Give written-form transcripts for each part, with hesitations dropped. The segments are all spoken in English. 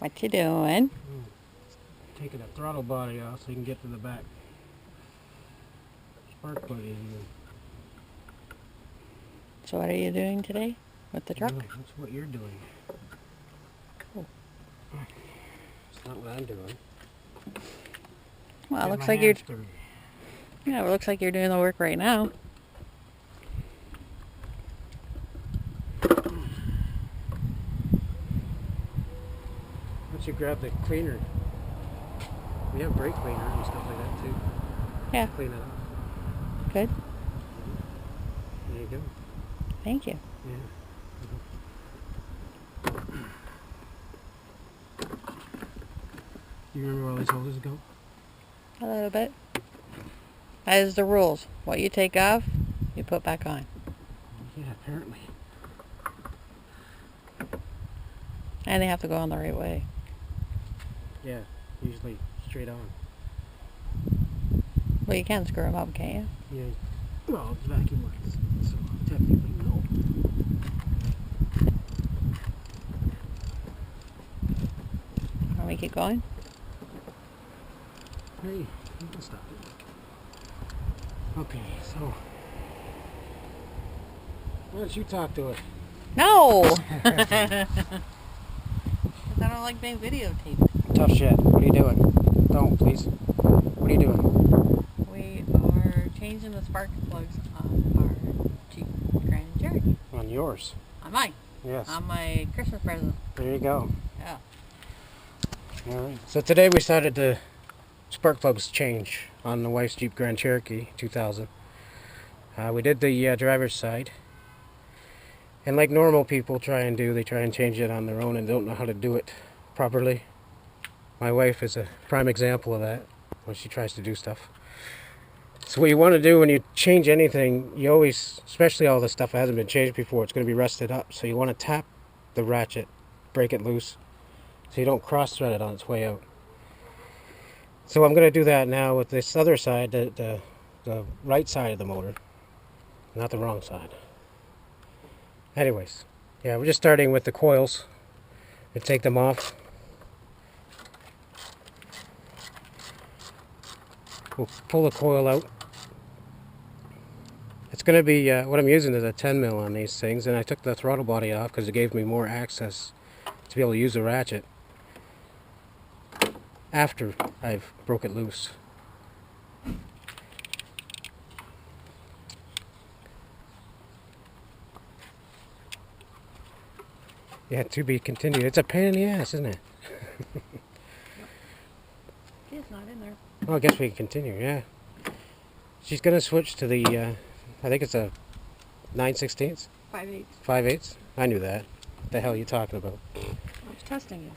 What you doing? Taking the throttle body off so you can get to the back spark plug easier. So what are you doing today with the truck? No, that's what you're doing. Oh. It's not what I'm doing. Well, it Get looks my like you're. hands dirty. Yeah, it looks like you're doing the work right now. Once you grab the cleaner, we have brake cleaner and stuff like that too. Yeah. Clean it up. Good. There you go. Thank you. Yeah. You remember where all these hoses go? A little bit. That is the rules. What you take off, you put back on. Yeah, apparently. And they have to go on the right way. Yeah, usually straight on. Well, you can screw them up, can't you? Yeah. Well, it's vacuum lines, so technically no. Want me to keep going? Hey, you can stop it. Okay, so why don't you talk to it? No! Because I don't like being videotaped. Tough shit. What are you doing? Don't, please. What are you doing? We are changing the spark plugs on our Jeep Grand Cherokee. On yours. On mine. Yes. On my Christmas present. There you go. Yeah. Alright. So today we started the spark plugs change on the wife's Jeep Grand Cherokee 2000. We did the driver's side. And like normal people try and do, they try and change it on their own and don't know how to do it properly. My wife is a prime example of that when she tries to do stuff. So what you want to do when you change anything, you always, especially all the stuff that hasn't been changed before, it's going to be rusted up. So you want to tap the ratchet, break it loose, so you don't cross-thread it on its way out. So I'm going to do that now with this other side, the right side of the motor, not the wrong side. Anyways, yeah, we're just starting with the coils. We take them off. We'll pull the coil out. It's going to be, what I'm using is a 10 mil on these things, and I took the throttle body off because it gave me more access to be able to use the ratchet after I've broke it loose. Yeah, to be continued. It's a pain in the ass, isn't it? It's not in there. Well, I guess we can continue, yeah. She's going to switch to the, I think it's a 9/16? 5/8. 5/8? I knew that. What the hell are you talking about? I was testing you.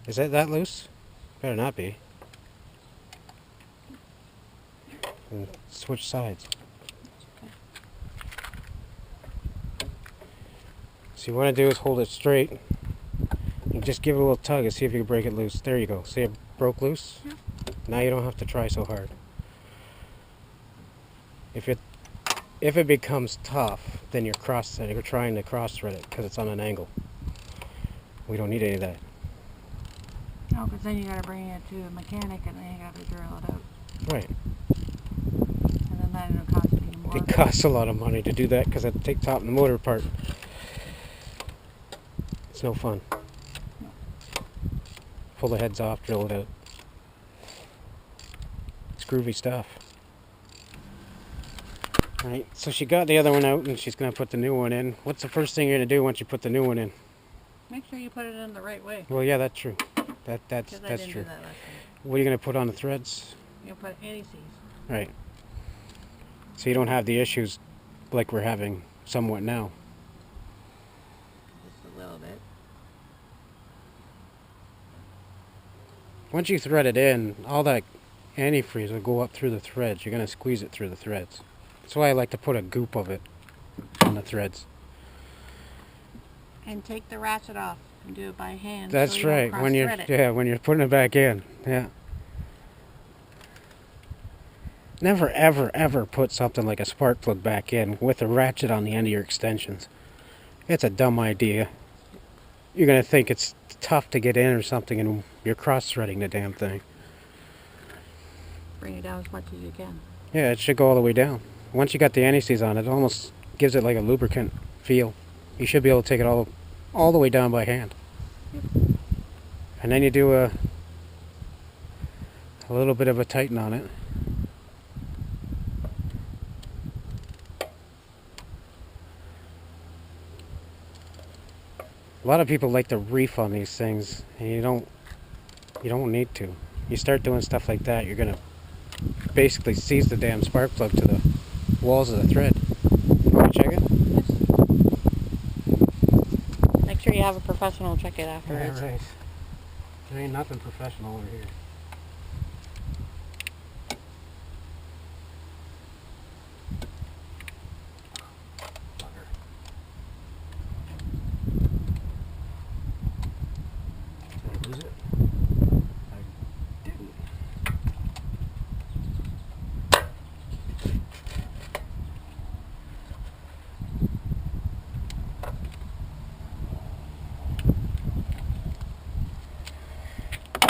Is that loose? Better not be. And switch sides. So you want to do is hold it straight and just give it a little tug and see if you can break it loose. There you go. See it broke loose? Yeah. Now you don't have to try so hard. If it becomes tough, then you're trying to cross thread it because it's on an angle. We don't need any of that. No, because then you got to bring it to a mechanic and then you got to drill it out. Right. And then that will cost you more. It costs a lot of money to do that because I have to take top and the motor apart. It's no fun. No. Pull the heads off, drill it out. It's groovy stuff. Alright, so she got the other one out and she's going to put the new one in. What's the first thing you're going to do once you put the new one in? Make sure you put it in the right way. Well, yeah, that's true. That's Because I didn't true. do that last time. What are you going to put on the threads? You'll put anti-seize. Right. So you don't have the issues like we're having somewhat now. Just a little bit. Once you thread it in, all that antifreeze will go up through the threads. You're going to squeeze it through the threads. That's why I like to put a goop of it on the threads. And take the ratchet off and do it by hand. That's so you don't right. When you're cross-thread it. when you're putting it back in. Yeah. never ever ever put something like a spark plug back in with a ratchet on the end of your extensions. It's a dumb idea. You're going to think it's tough to get in or something, and you're cross-threading the damn thing. Bring it down as much as you can. Yeah, it should go all the way down. Once you got the anti-seize on it, it almost gives it like a lubricant feel. You should be able to take it all the way down by hand. Yep. And then you do a little bit of a tighten on it. A lot of people like to reef on these things, and you don't need to. You start doing stuff like that, you're gonna basically seize the damn spark plug to the walls of the thread. You want to check it? Yes. Make sure you have a professional check it afterwards. Yeah, right. There ain't nothing professional over here.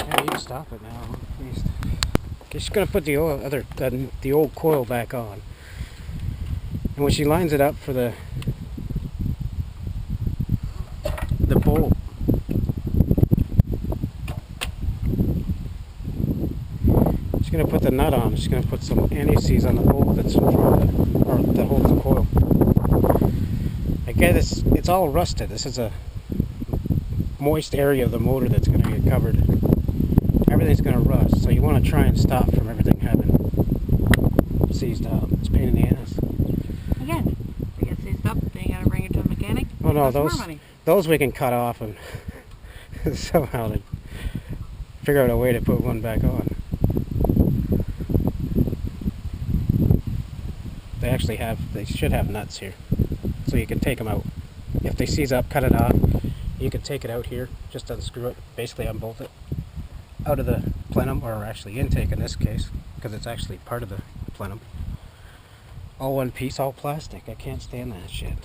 Yeah, you can stop it now, at least. She's gonna put the old coil back on, and when she lines it up for the bolt, she's gonna put the nut on. She's gonna put some anti-seize on the bolt that's in front of it, or that holds the coil. Again, it's all rusted. This is a moist area of the motor that's gonna get covered. Everything's going to rust, so you want to try and stop from everything having seized up. It's a pain in the ass. Again, if it gets seized up, then you got to bring it to a mechanic. Oh no, More money. those we can cut off and somehow to figure out a way to put one back on. They should have nuts here, so you can take them out. If they seize up, cut it off. You can take it out here, just unscrew it, basically unbolt it out of the plenum, or actually intake in this case, because it's actually part of the plenum. All one piece, all plastic. I can't stand that shit.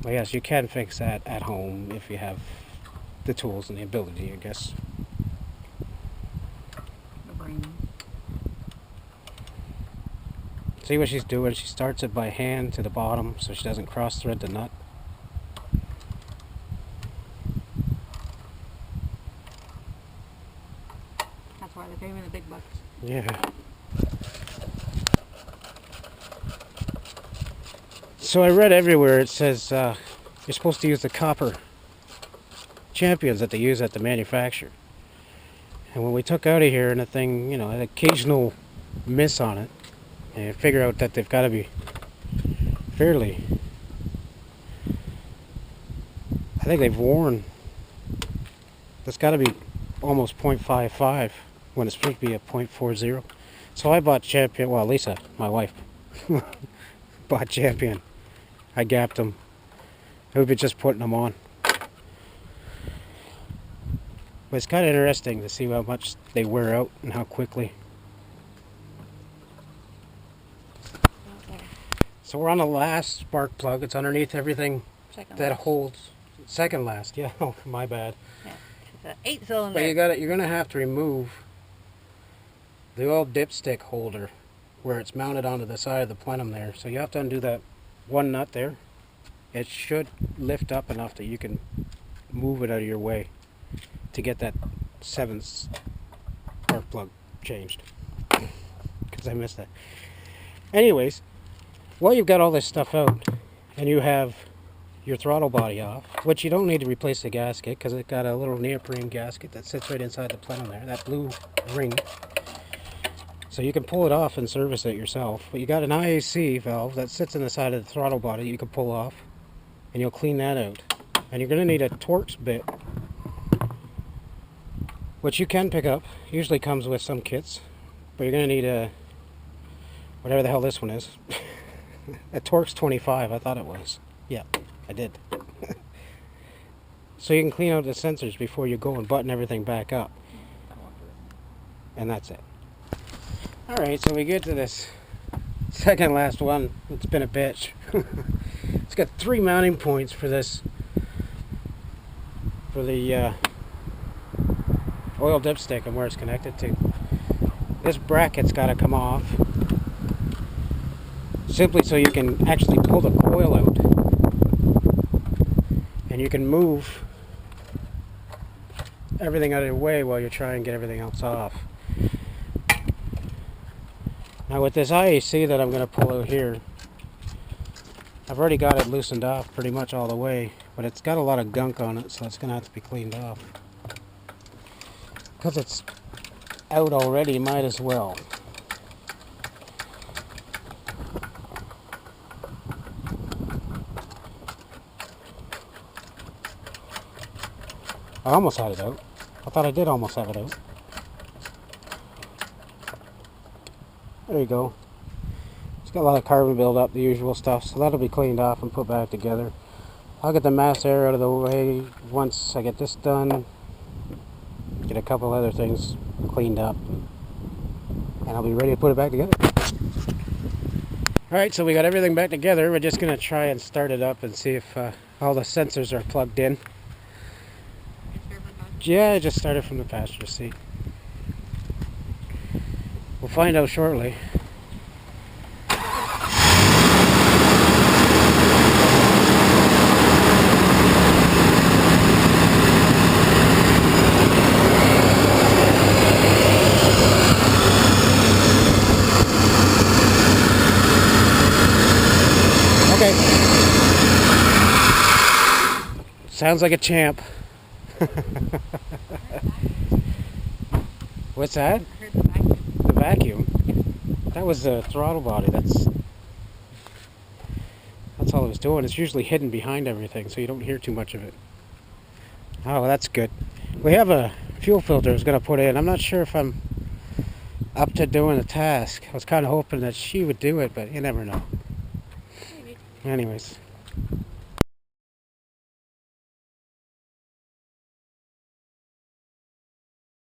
Well, yes, you can fix that at home if you have the tools and the ability, I guess. The brain. See what she's doing? She starts it by hand to the bottom so she doesn't cross thread the nut. That's why they pay me the big bucks. Yeah. So I read everywhere it says you're supposed to use the copper champions that they use at the manufacturer. And when we took out of here and the thing, had an occasional miss on it, and you figure out that they've got to be fairly, I think they've worn, that's got to be almost 0.55 when it's supposed to be a 0.40. So I bought Champion, well, Lisa, my wife, bought Champion. I gapped them. We've been just putting them on. But it's kind of interesting to see how much they wear out and how quickly. So we're on the last spark plug. It's underneath everything Second that last. holds. Second last, yeah. Oh, my bad. Yeah. It's an 8-cylinder. But you're gonna have to remove the old dipstick holder where it's mounted onto the side of the plenum there. So you have to undo that one nut there. It should lift up enough that you can move it out of your way to get that 7th spark plug changed. Because I missed that. Anyways, while you've got all this stuff out and you have your throttle body off, which you don't need to replace the gasket because it's got a little neoprene gasket that sits right inside the plenum there, that blue ring. So you can pull it off and service it yourself. But you got an IAC valve that sits in the side of the throttle body that you can pull off, and you'll clean that out. And you're going to need a Torx bit, which you can pick up. Usually comes with some kits, but you're going to need a, whatever the hell this one is, a Torx 25, I thought it was. Yeah, I did. So you can clean out the sensors before you go and button everything back up. and that's it. Alright, so we get to this second last one. It's been a bitch. It's got 3 mounting points for this, for the oil dipstick and where it's connected to. This bracket's got to come off, simply so you can actually pull the coil out and you can move everything out of the way while you're trying to get everything else off. Now with this IAC that I'm going to pull out here, I've already got it loosened off pretty much all the way, but it's got a lot of gunk on it, so it's going to have to be cleaned off. Because it's out already, might as well. I almost had it out. I thought I did almost have it out. There you go. It's got a lot of carbon buildup, the usual stuff, so that'll be cleaned off and put back together. I'll get the mass air out of the way once I get this done. Get a couple other things cleaned up, and I'll be ready to put it back together. Alright, so we got everything back together. We're just going to try and start it up and see if all the sensors are plugged in. Yeah, I just started from the passenger seat. We'll find out shortly. Okay. Sounds like a champ. What's that? I heard the vacuum. The vacuum? That was the throttle body. That's all it was doing. It's usually hidden behind everything, so you don't hear too much of it. Oh, well, that's good. We have a fuel filter I was going to put in. I'm not sure if I'm up to doing the task. I was kind of hoping that she would do it, but you never know. Maybe. Anyways.